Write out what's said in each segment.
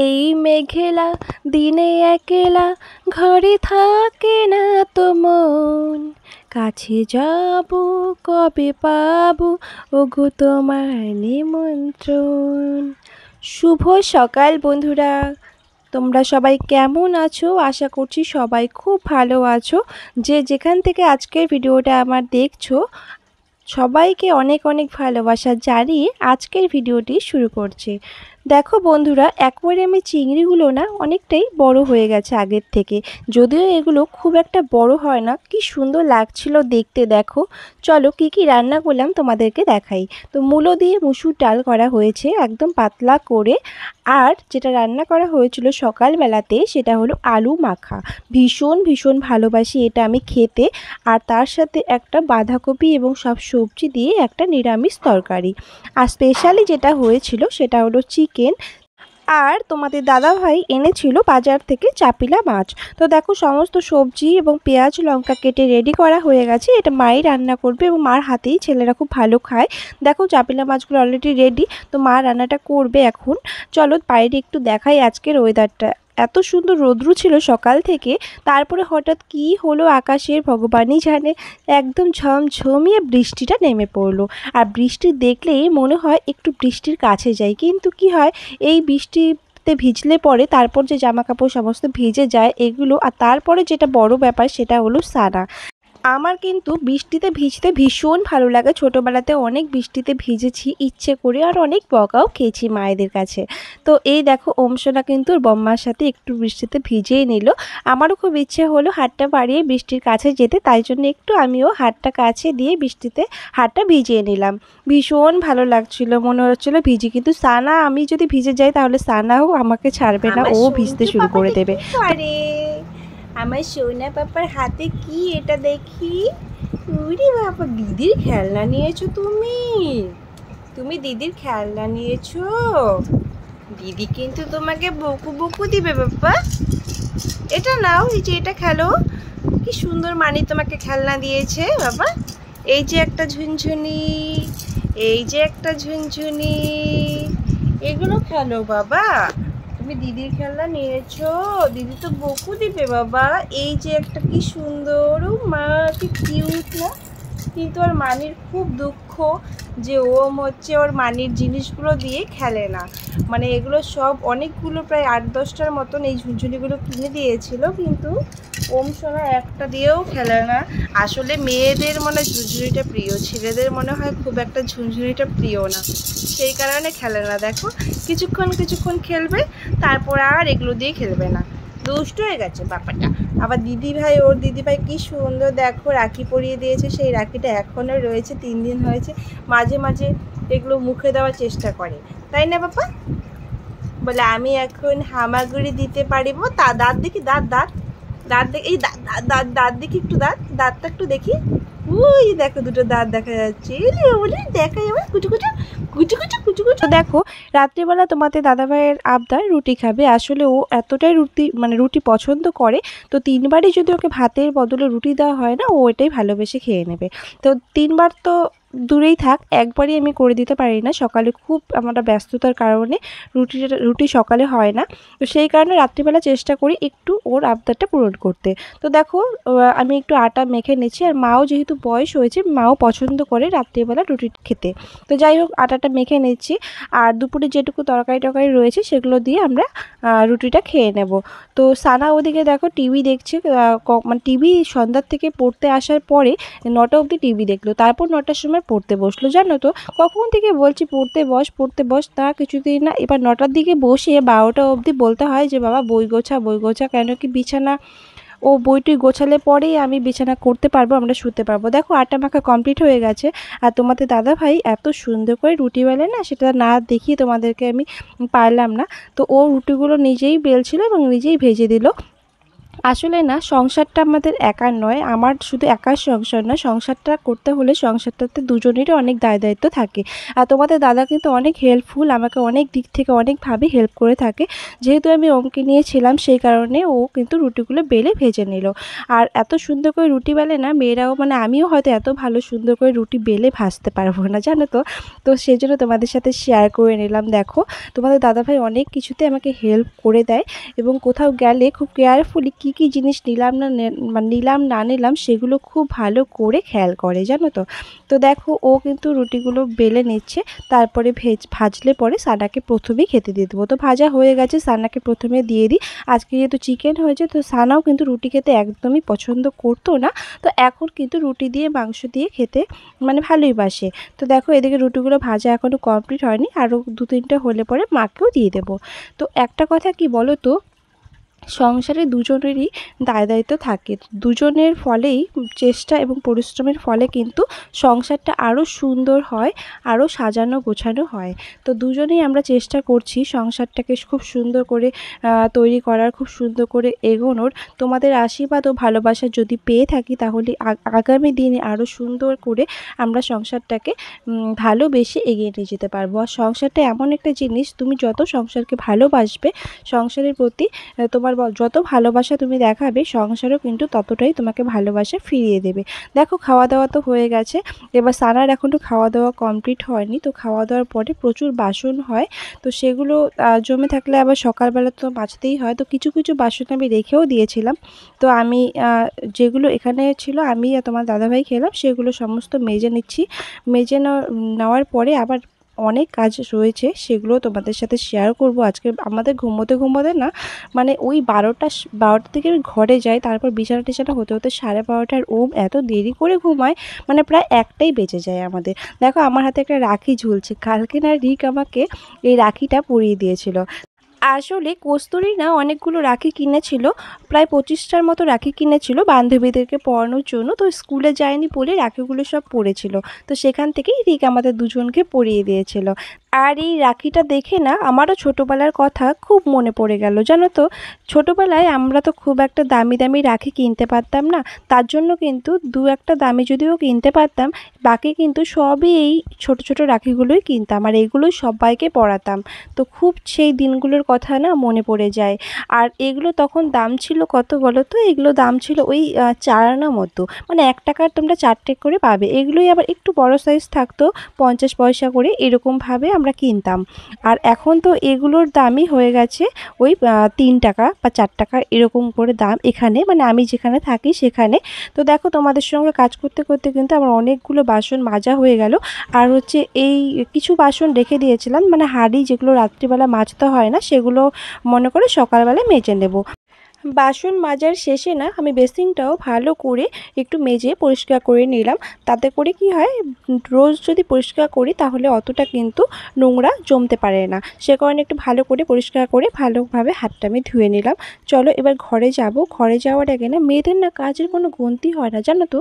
এই মেঘলা দিনে একলা ঘরে থাকে না তো মন, কাছে যাব কবে পাবো ওগো তোমার নিমন্ত্রণ। শুভ সকাল বন্ধুরা, তোমরা সবাই কেমন আছো? আশা করছি সবাই খুব ভালো আছো। যে যেখান থেকে আজকের ভিডিওটা আমার দেখছো, সবাইকে অনেক অনেক ভালোবাসা জানিয়ে আজকের ভিডিওটি শুরু করছি। দেখো বন্ধুরা, অ্যাকোয়ারিয়ামে চিংড়িগুলো না অনেকটাই বড় হয়ে গেছে আগের থেকে, যদিও এগুলো খুব একটা বড় হয় না। কি সুন্দর লাগছিল দেখতে। দেখো, চলো কি কি রান্না করলাম তোমাদেরকে দেখাই। তো মূলো দিয়ে মুসুর ডাল করা হয়েছে একদম পাতলা করে, আর যেটা রান্না করা হয়েছিল সকালবেলাতে সেটা হলো আলু মাখা। ভীষণ ভীষণ ভালোবাসি এটা আমি খেতে। আর তার সাথে একটা বাঁধাকপি এবং সব সবজি দিয়ে একটা নিরামিষ তরকারি। আর স্পেশালি যেটা হয়েছিল সেটা হলো চিকেন। আর তোমাদের দাদাভাই এনেছিল বাজার থেকে চাপিলা মাছ। তো দেখো, সমস্ত সবজি এবং পেঁয়াজ লঙ্কা কেটে রেডি করা হয়ে গেছে। এটা মাই রান্না করবে এবং মার হাতেই ছেলেরা খুব ভালো খায়। দেখো, চাপিলা মাছগুলো অলরেডি রেডি, তো মা রান্নাটা করবে এখন। চলো বাইরে একটু দেখাই আজকের ওয়েদারটা। এত সুন্দর রৌদ্র ছিল সকাল থেকে, তারপরে হঠাৎ কি হলো আকাশের ভগবানই জানে, একদম ঝমঝমিয়ে বৃষ্টিটা নেমে পড়লো। আর বৃষ্টি দেখলেই মনে হয় একটু বৃষ্টির কাছে যাই, কিন্তু কি হয়, এই বৃষ্টিতে ভিজলে পরে তারপর যে জামা কাপড় সমস্ত ভিজে যায় এগুলো। আর তারপরে যেটা বড় ব্যাপার সেটা হলো সানা। আমার কিন্তু বৃষ্টিতে ভিজতে ভীষণ ভালো লাগে। ছোটোবেলাতে অনেক বৃষ্টিতে ভিজেছি ইচ্ছে করে, আর অনেক বকাও খেয়েছি মায়েদের কাছে। তো এই দেখো, ওমসোনা কিন্তু ওর বম্মার সাথে একটু বৃষ্টিতে ভিজেই নিল। আমারও খুব ইচ্ছে হলো হাতটা বাড়িয়ে বৃষ্টির কাছে যেতে, তাই জন্য একটু আমিও হাতটা কাছে দিয়ে বৃষ্টিতে হাতটা ভিজিয়ে নিলাম। ভীষণ ভালো লাগছিল, মনে হচ্ছিলো ভিজি, কিন্তু সানা, আমি যদি ভিজে যাই তাহলে সানাও আমাকে ছাড়বে না, ও ভিজতে শুরু করে দেবে। আরে আমার সোনা পাপার হাতে কি এটা দেখি? উরে বাবা, দিদির খেলনা নিয়েছো তুমি? তুমি দিদির খেলনা নিয়েছো? দিদি কিন্তু তোমাকে বকু বকু দিবে বাবা। এটা নাও, এই যে এটা খেলো। কি সুন্দর মানি তোমাকে খেলনা দিয়েছে বাবা। এই যে একটা ঝুনঝুনি, এই যে একটা ঝুনঝুনি, এগুলো খেলো বাবা। তুমি দিদির খেলনা নিয়েছো, দিদি তো বকু দিবে বাবা। এই যে একটা কি সুন্দর, ও মা কি কিউট না? কিন্তু ওর মানির খুব দুঃখ যে ওম হচ্ছে ওর মানির জিনিসগুলো দিয়ে খেলে না। মানে এগুলো সব অনেকগুলো, প্রায় 8-10টার মতন এই ঝুনঝুনিগুলো কিনে দিয়েছিল, কিন্তু ওম সোনা একটা দিয়েও খেলে না। আসলে মেয়েদের মনে ঝুনঝুনিটা প্রিয়, ছেলেদের মনে হয় খুব একটা ঝুনঝুনিটা প্রিয় না, সেই কারণে খেলে না। দেখো, কিছুক্ষণ খেলবে, তারপর আর এগুলো দিয়ে খেলবে না। দুষ্ট হয়ে গেছে ব্যাপারটা। আবার দিদিভাই, ওর দিদিভাই কি সুন্দর দেখো রাখি পরিয়ে দিয়েছে। সেই রাখিটা এখনও রয়েছে, 3 দিন হয়েছে। মাঝে মাঝে এগুলো মুখে দেওয়ার চেষ্টা করে, তাই না বাবা? বলে আমি এখন হামাগুড়ি দিতে পারিব। তা দাঁত দেখি, দাঁত দাঁত দাঁত দেখি, এই দাঁত দাঁত দাঁত দাঁত দেখি, একটু দাঁতটা একটু দেখি। ওই দেখো, দুটো দাঁত দেখা যাচ্ছে। দেখাই আবার কুচু কুচু কুচু কুচু কুচু কুচু। দেখো, রাত্রিবেলা তোমাদের দাদাভাইয়ের আবদার রুটি খাবে। আসলে ও এতটাই রুটি পছন্দ করে, তো 3বারই যদি ওকে ভাতের বদলে রুটি দেওয়া হয় না, ও এটাই ভালোবেসে খেয়ে নেবে। তো 3বার তো দূরেই থাক, একবারই আমি করে দিতে পারি না। সকালে খুব আমরা ব্যস্ততার কারণে রুটি সকালে হয় না, তো সেই কারণে রাত্রিবেলা চেষ্টা করি একটু ওর আবদারটা পূরণ করতে। তো দেখো, আমি একটু আটা মেখে নিচ্ছি। আর মাও যেহেতু বয়স হয়েছে, মাও পছন্দ করে রাত্রিবেলা রুটি খেতে। তো যাই হোক, আটাটা মেখে নিচ্ছি। আর দুপুরে যেটুকু তরকারি রয়েছে সেগুলো দিয়ে আমরা রুটিটা খেয়ে নেব। তো সানা ওদিকে দেখো টিভি দেখছে। মানে টিভি সন্ধ্যার থেকে পড়তে আসার পরে 9টা অবধি টিভি দেখলো, তারপর 9টার সময় পড়তে বসলো। জানো তো, কখন থেকে বলছি পড়তে বস, তা কিছুতেই না। এবার 9টার দিকে বসে 12টা অবধি বলতে হয় যে বাবা বই গোছা, কেন কি বিছানা, ও বইটি গোছালে পরেই আমি বিছানা করতে পারবো, আমরা শুতে পারবো। দেখো, আটা মাখা কমপ্লিট হয়ে গেছে। আর তোমাদের দাদাভাই এত সুন্দর করে রুটি বেলে না, সেটা না দেখিয়ে তোমাদেরকে আমি পারলাম না। তো ও রুটিগুলো নিজেই বেলছিল এবং নিজেই ভেজে দিল। আসলে না সংসারটা আমাদের একার নয়, আমার শুধু একার সংসার না, সংসারটা করতে হলে সংসারটাতে দুজনেরই অনেক দায়-দায়িত্ব থাকে। আর তোমাদের দাদা কিন্তু অনেক হেল্পফুল, আমাকে অনেক দিক থেকে অনেকভাবে হেল্প করে থাকে। যেহেতু আমি ওমকে নিয়েছিলাম সেই কারণে ও কিন্তু রুটিগুলো বেলে ভেজে নিল। আর এত সুন্দর করে রুটি বেলে না মেয়েরাও, মানে আমিও হয়তো এত ভালো সুন্দর করে রুটি বেলে ভাজতে পারবো না, জানো তো? তো সেজন্য তোমাদের সাথে শেয়ার করে নিলাম। দেখো তোমাদের দাদাভাই অনেক কিছুতে আমাকে হেল্প করে দেয় এবং কোথাও গেলে খুব কেয়ারফুলি কী জিনিস নিলাম না নিলাম না নিলাম সেগুলো খুব ভালো করে খেয়াল করে, জানো তো? তো দেখো ও কিন্তু রুটিগুলো বেলে নিচ্ছে, তারপরে ভাজলে পরে সানাকে প্রথমেই খেতে দিয়ে দেবো। তো ভাজা হয়ে গেছে, সানাকে প্রথমে দিয়ে দিই। আজকে যেহেতু চিকেন হয়েছে তো সানাও কিন্তু রুটি খেতে একদমই পছন্দ করতো না, তো এখন কিন্তু রুটি দিয়ে মাংস দিয়ে খেতে মানে ভালোই বাসে। তো দেখো এদিকে রুটিগুলো ভাজা এখনও কমপ্লিট হয়নি, আরও 2-3টে হলে পরে মাকেও দিয়ে দেবো। তো একটা কথা কি বলো তো, সংসারে দুজনেরই দায়-দায়িত্ব থাকে। দুজনের ফলেই চেষ্টা এবং পরিশ্রমের ফলে কিন্তু সংসারটা আরও সুন্দর হয়, আরও সাজানো গোছানো হয়। তো দুজনেই আমরা চেষ্টা করছি সংসারটাকে খুব সুন্দর করে তৈরি করার, খুব সুন্দর করে এগোনোর। তোমাদের আশীর্বাদ ও ভালোবাসা যদি পেয়ে থাকি তাহলে আগামী দিনে আরও সুন্দর করে আমরা সংসারটাকে ভালোবেসে এগিয়ে নিয়ে যেতে পারবো। আর সংসারটা এমন একটা জিনিস, তুমি যত সংসারকে ভালোবাসবে, সংসারের প্রতি তোমার যত ভালোবাসা তুমি দেখাবে, সংসারও কিন্তু ততটাই তোমাকে ভালোবাসা ফিরিয়ে দেবে। দেখো খাওয়া দাওয়া তো হয়ে গেছে, এবার সানার এখনও খাওয়া দাওয়া কমপ্লিট হয়নি। তো খাওয়া দাওয়ার পরে প্রচুর বাসন হয়, তো সেগুলো জমে থাকলে আবার সকালবেলা তো মাজতেই হয়। তো কিছু কিছু বাসন আমি রেখেও দিয়েছিলাম। তো আমি যেগুলো এখানে ছিল আমি আর তোমার দাদাভাই খেলাম সেগুলো সমস্ত মেজে নিচ্ছি। মেজে নেওয়ার পরে আবার অনেক কাজ রয়েছে, সেগুলো তোমাদের সাথে শেয়ার করব আজকে। আমাদের ঘুমোতে না মানে ওই 12টার দিকে আমি ঘরে যাই, তারপর বিছানা টিছানা হতে হতে 12:30 আর এত দেরি করে ঘুমায়, মানে প্রায় 1টাই বেজে যায় আমাদের। দেখো আমার হাতে একটা রাখি ঝুলছে, কালকে না রিক আমাকে এই রাখিটা পরিয়ে দিয়েছিল। আসলে কস্তুরী না অনেকগুলো রাখি কিনেছিল, প্রায় 25টার মতো রাখি কিনেছিল বান্ধবীদেরকে পরানোর জন্য। তো স্কুলে যায়নি বলে রাখিগুলো সব পড়েছিল, তো সেখান থেকেই রিক আমাদের দুজনকে পরিয়ে দিয়েছিল। আর এই রাখিটা দেখে না আমারও ছোটোবেলার কথা খুব মনে পড়ে গেল, জানো তো? ছোটোবেলায় আমরা তো খুব একটা দামি দামি রাখি কিনতে পারতাম না, তার জন্য কিন্তু 2-1টা দামি যদিও কিনতে পারতাম, বাকি কিন্তু সবই এই ছোট ছোট রাখিগুলোই কিনতাম আর এইগুলোই সবাইকে পরাতাম। তো খুব সেই দিনগুলোর কথা না মনে পড়ে যায়। আর এগুলো তখন দাম ছিল কত বলো তো? এগুলো দাম ছিল ওই 4 আনা মতো, মানে 1 টাকার তোমরা 4টে করে পাবে। এগুলোই আবার একটু বড় সাইজ থাকতো, 50 পয়সা করে এরকমভাবে আমরা কিনতাম। আর এখন তো এগুলোর দামই হয়ে গেছে ওই 3 টাকা বা 4 টাকা এরকম করে দাম এখানে, মানে আমি যেখানে থাকি সেখানে। তো দেখো তোমাদের সঙ্গে কাজ করতে করতে কিন্তু আমার অনেকগুলো বাসন মাজা হয়ে গেল। আর হচ্ছে এই কিছু বাসন রেখে দিয়েছিলাম, মানে হাঁড়ি যেগুলো রাত্রিবেলা মাজতে হয় না সেগুলো মনে করে সকালবেলায় মেজে নেব। বাসন মাজার শেষে না আমি বেসিনটাও ভালো করে একটু মেজে পরিষ্কার করে নিলাম। তাতে করে কি হয়, রোজ যদি পরিষ্কার করি তাহলে অতটা কিন্তু নোংরা জমতে পারে না, সে কারণে একটু ভালো করে পরিষ্কার করে ভালোভাবে হাতটা আমি ধুয়ে নিলাম। চলো এবার ঘরে যাব। ঘরে যাওয়ার আগে না মেয়েদের না কাজের কোনো গুনতি হয় না, জানো তো?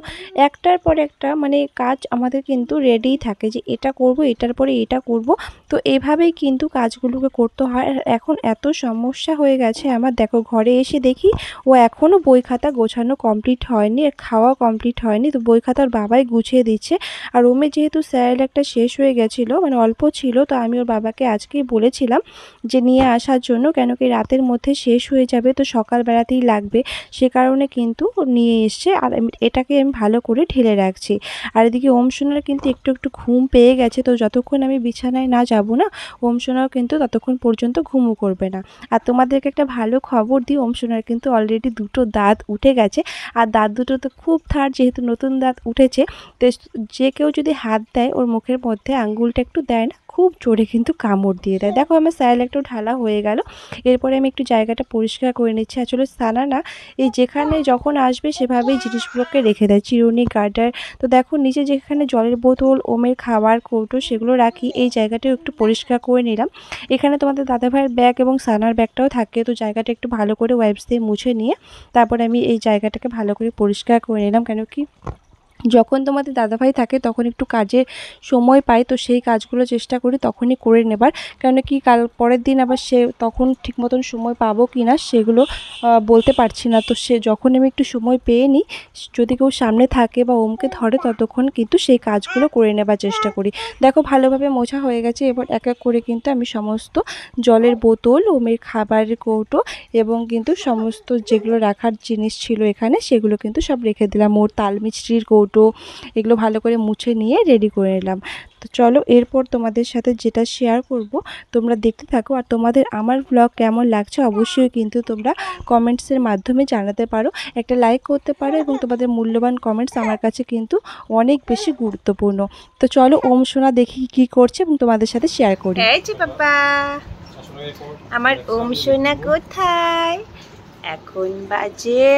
একটার পর একটা মানে কাজ আমাদের কিন্তু রেডিই থাকে, যে এটা করব, এটার পরে এটা করব। তো এভাবেই কিন্তু কাজগুলোকে করতে হয়। আর এখন এত সমস্যা হয়ে গেছে আমার, দেখো ঘরে এসে দেখি ও এখনও বই খাতা গোছানো কমপ্লিট হয়নি আর খাওয়া কমপ্লিট হয়নি। তো বই খাতা ওর বাবাই গুছিয়ে দিচ্ছে। আর ওমে যেহেতু একটা শেষ হয়ে গেছিলো, মানে অল্প ছিল, তো আমি ওর বাবাকে আজকেই বলেছিলাম যে নিয়ে আসার জন্য, কেন কি রাতের মধ্যে শেষ হয়ে যাবে, তো সকালবেলাতেই লাগবে, সে কারণে কিন্তু নিয়ে এসছে। আর এটাকে আমি ভালো করে ঢেলে রাখছি। আর এদিকে ওম সোনার কিন্তু একটু একটু ঘুম পেয়ে গেছে, তো যতক্ষণ আমি বিছানায় না যাব না ওম সোনাও কিন্তু ততক্ষণ পর্যন্ত ঘুমও করবে না। আর তোমাদেরকে একটা ভালো খবর দিই, ওম সোনার কিন্তু অলরেডি 2টো দাঁত উঠে গেছে। আর দাঁত দুটো তো খুব ধার, যেহেতু নতুন দাঁত উঠেছে, তো যে কেউ যদি হাত দেয় ওর মুখের মধ্যে আঙ্গুলটা একটু দেয় না, খুব জোরে কিন্তু কামড় দিয়ে দেয়। দেখো আমার একটু ঢালা হয়ে গেল, এরপরে আমি একটু জায়গাটা পরিষ্কার করে নিচ্ছি। আসলে সানা না এই যেখানে যখন আসবে সেভাবেই জিনিসগুলোকে রেখে দেয়, চিরুনি, গার্ডার। তো দেখো নিচে যেখানে জলের বোতল, ওমের খাবার কৌটো সেগুলো রাখি, এই জায়গাটাও একটু পরিষ্কার করে নিলাম। এখানে তোমাদের দাদাভাইয়ের ব্যাগ এবং সানার ব্যাগটাও থাকে, তো জায়গাটা একটু ভালো করে ওয়াইপস দিয়ে মুছে নিয়ে তারপরে আমি এই জায়গাটাকে ভালো করে পরিষ্কার করে নিলাম। কেন কি যখন তোমাদের দাদাভাই থাকে তখন একটু কাজের সময় পাই, তো সেই কাজগুলো চেষ্টা করি তখনই করে নেবার, কেন কি কাল পরের দিন আবার সে তখন ঠিক মতন সময় পাবো কি না সেগুলো বলতে পারছি না। তো সে যখন আমি একটু সময় পেয়ে নিই, যদি কেউ সামনে থাকে বা ওমকে ধরে ততক্ষণ কিন্তু সেই কাজগুলো করে নেবার চেষ্টা করি। দেখো ভালোভাবে মোছা হয়ে গেছে, এবার এক এক করে কিন্তু আমি সমস্ত জলের বোতল, ওমের খাবারের কৌটো এবং কিন্তু সমস্ত যেগুলো রাখার জিনিস ছিল এখানে সেগুলো কিন্তু সব রেখে দিলাম। ওর তাল মিছরির কৌটো এগুলো ভালো করে মুছে নিয়ে রেডি করে নিলাম। তো চলো এরপর তোমাদের সাথে যেটা শেয়ার করব তোমরা দেখতে থাকো। আর তোমাদের আমার ব্লগ কেমন লাগছে অবশ্যই কিন্তু তোমরা কমেন্টসের মাধ্যমে জানাতে পারো, একটা লাইক করতে পারো, এবং তোমাদের মূল্যবান কমেন্টস আমার কাছে কিন্তু অনেক বেশি গুরুত্বপূর্ণ। তো চলো ওম সোনা দেখি কি করছে এবং তোমাদের সাথে শেয়ার করি। এই যে বাবা, আমার ওম সোনা কোথায়? এখন বাজে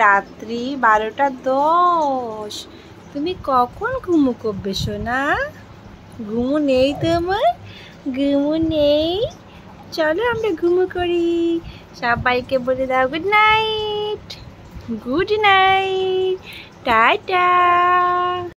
রাত্রি 12:10। তুমি কখন ঘুমো করবে সোনা? ঘুমো নেই তোমার? ঘুমো নেই? চলো আমরা ঘুমো করি। সবাইকে বলে দাও good night. Good night, tata.